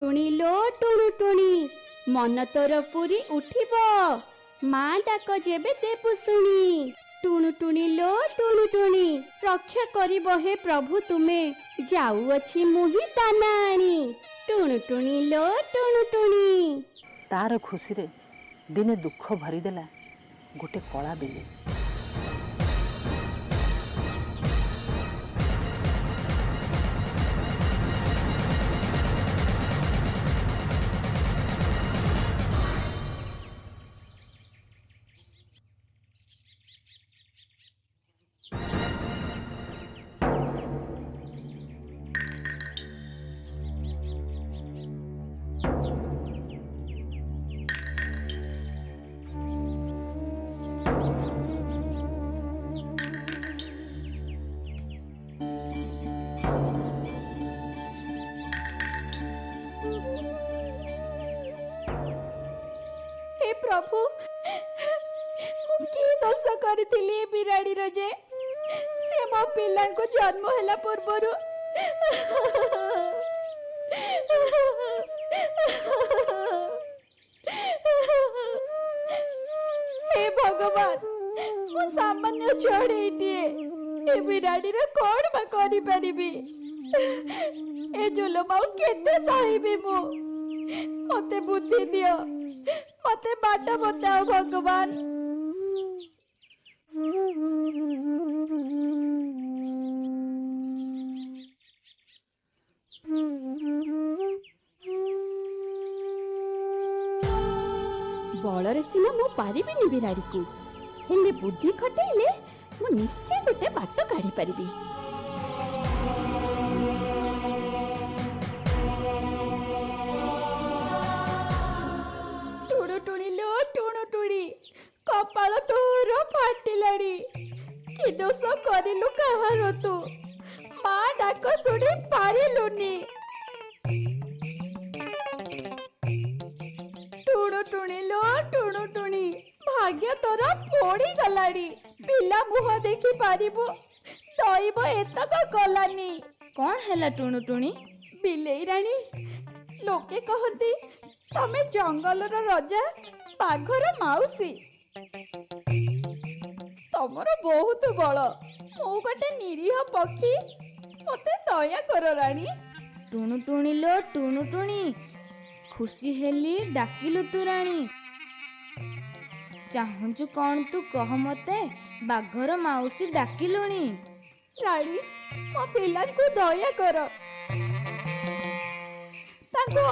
टुणी लो टुणु टुणी मन तोर पुरी उठिब माँ डाक जेबे देबु शुणी। टुणु टुणी लो टुणु टुणी रक्षा करिब हे प्रभु तुमे जाऊअछि मुही दाना आनी। टुणु टुणी लो टुणु टुणी। तार खुशी रे दिने दुख भरीदेला गोटे कला बिल्ली। हे प्रभु मुझे दोष करी बिराड़ी जे से मो पिला को जन्म होला पूर्वर हे भगवान मु सामान्य चढ़े दिए ए बिराड़ी रे कौन बा करी परिबी ए जुलम आउ केते सहिबी मु मते बुद्धि दियो मते बाट बताओ भगवान। बलरे सीना मु पारिबिनी बिराड़ी को हेले बुद्धि खटेले मु निश्चय गोटे बाट काढ़ी पारिबी। कपाल तोर फाटिलाड़ी कि दोष करिलु कहार तू माँ डाक शुणी पारिलुनी। टुणु टुणी लो टुणु टुणी भाग्य तोर पोड़ी गलाड़ी पिला मुह देखी पारिबु तईब एतक गलानी। कौन हैला टुणु टुणी? बिलेई राणी लोके कहती तमे जंगलर रजा बाघर माउसी तमर बहुत बल मु गोटे निरीह पक्षी मते दया कर राणी। टुणु टुणी लो टुणु टुणी खुशी हेली डाकिलु तू राणी चाहूचु कौन तू कह मते बाघर माउसी डाकिलुणी। राणी मो पिला को दया कर ताको